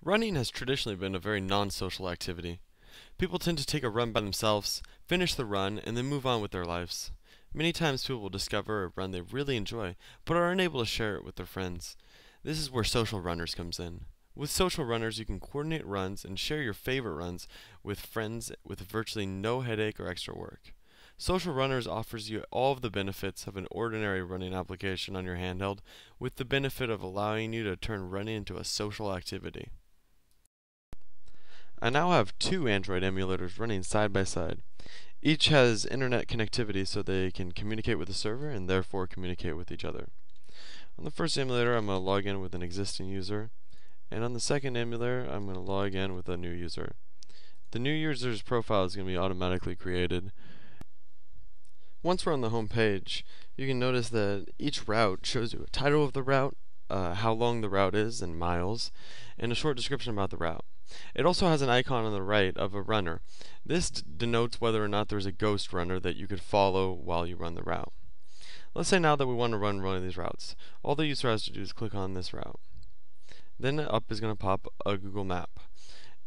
Running has traditionally been a very non-social activity. People tend to take a run by themselves, finish the run, and then move on with their lives. Many times people will discover a run they really enjoy, but are unable to share it with their friends. This is where social runners comes in. With social runners, you can coordinate runs and share your favorite runs with friends with virtually no headache or extra work. Social Runners offers you all of the benefits of an ordinary running application on your handheld, with the benefit of allowing you to turn running into a social activity. I now have two Android emulators running side by side. Each has internet connectivity so they can communicate with the server and therefore communicate with each other. On the first emulator, I'm going to log in with an existing user, and on the second emulator, I'm going to log in with a new user. The new user's profile is going to be automatically created. Once we're on the home page, you can notice that each route shows you a title of the route, how long the route is in miles, and a short description about the route. It also has an icon on the right of a runner. This denotes whether or not there's a ghost runner that you could follow while you run the route. Let's say now that we want to run one of these routes. All the user has to do is click on this route. Then up is going to pop a Google map.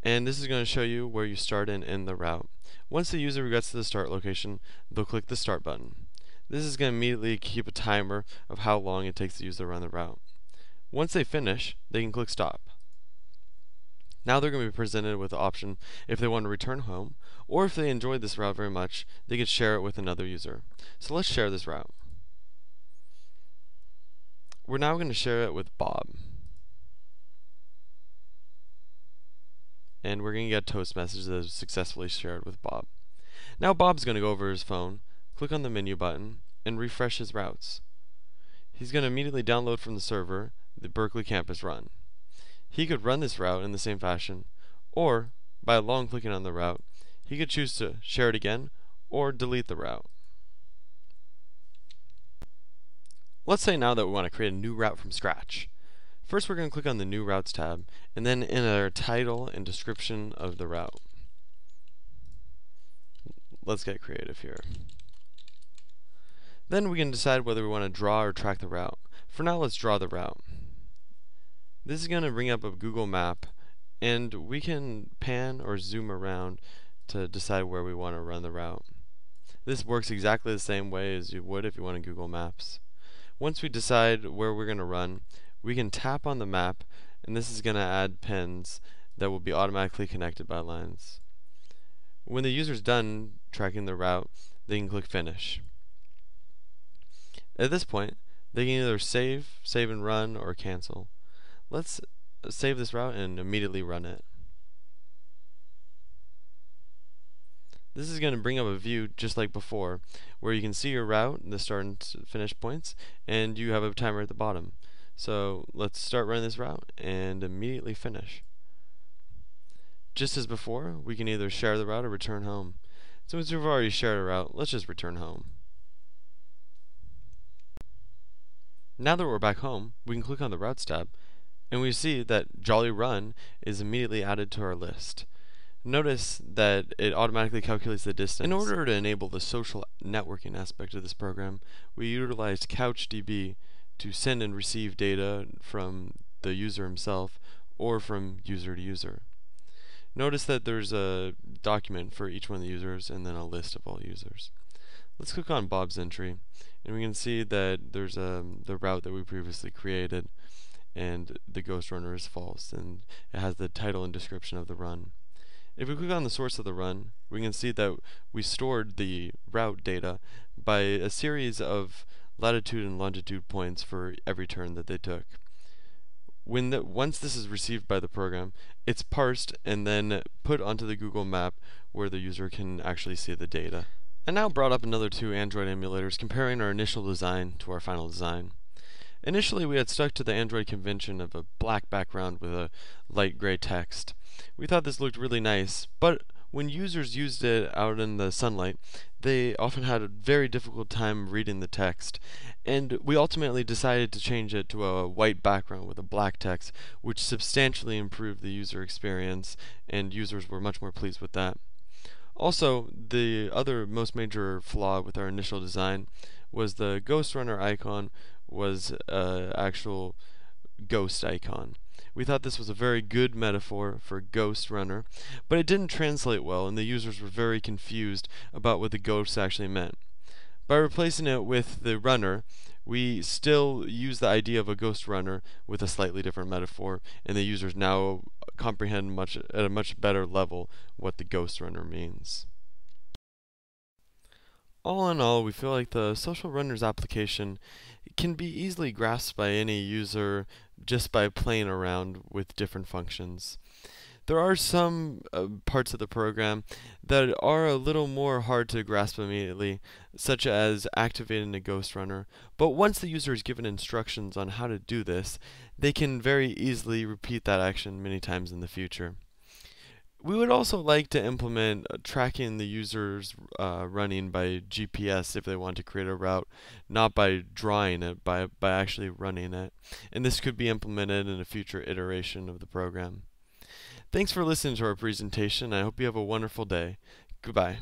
And this is going to show you where you start and end the route. Once the user gets to the start location, they'll click the start button. This is going to immediately keep a timer of how long it takes the user to run the route. Once they finish, they can click stop. Now they're going to be presented with the option if they want to return home, or if they enjoyed this route very much, they could share it with another user. So let's share this route. We're now going to share it with Bob. And we're going to get a toast message that is successfully shared with Bob. Now Bob's going to go over his phone, click on the menu button, and refresh his routes. He's going to immediately download from the server the Berkeley Campus Run. He could run this route in the same fashion, or by long clicking on the route, he could choose to share it again or delete the route. Let's say now that we want to create a new route from scratch. First, we're going to click on the New Routes tab, and then enter a title and description of the route. Let's get creative here. Then we can decide whether we want to draw or track the route. For now, let's draw the route. This is going to bring up a Google map, and we can pan or zoom around to decide where we want to run the route. This works exactly the same way as you would if you wanted Google Maps. Once we decide where we're going to run, we can tap on the map, and this is going to add pins that will be automatically connected by lines. When the user's done tracking the route, they can click Finish. At this point, they can either save and run, or cancel. Let's save this route and immediately run it. This is going to bring up a view just like before, where you can see your route, the start and finish points, and you have a timer at the bottom. So let's start running this route and immediately finish. Just as before, we can either share the route or return home. Since we've already shared a route, let's just return home. Now that we're back home, we can click on the Routes tab, and we see that Jolly Run is immediately added to our list. Notice that it automatically calculates the distance. In order to enable the social networking aspect of this program, we utilized CouchDB to send and receive data from the user himself or from user to user. Notice that there's a document for each one of the users and then a list of all users. Let's click on Bob's entry, and we can see that there's the route that we previously created, and the ghost runner is false, and it has the title and description of the run. If we click on the source of the run, we can see that we stored the route data by a series of latitude and longitude points for every turn that they took. Once this is received by the program, it's parsed and then put onto the Google map where the user can actually see the data. I now brought up another two Android emulators comparing our initial design to our final design. Initially, we had stuck to the Android convention of a black background with a light gray text. We thought this looked really nice, but when users used it out in the sunlight, they often had a very difficult time reading the text, and we ultimately decided to change it to a white background with a black text, which substantially improved the user experience, and users were much more pleased with that. Also, the other most major flaw with our initial design was the Ghost Runner icon was an actual ghost icon. We thought this was a very good metaphor for Ghost Runner, but it didn't translate well, and the users were very confused about what the ghost actually meant. By replacing it with the runner, we still use the idea of a ghost runner with a slightly different metaphor, and the users now comprehend at a much better level what the ghost runner means. All in all, we feel like the Social Runners application can be easily grasped by any user just by playing around with different functions. There are some parts of the program that are a little more hard to grasp immediately, such as activating a ghost runner, but once the user is given instructions on how to do this, they can very easily repeat that action many times in the future. We would also like to implement tracking the user's running by GPS if they want to create a route, not by drawing it, by actually running it. And this could be implemented in a future iteration of the program. Thanks for listening to our presentation. I hope you have a wonderful day. Goodbye.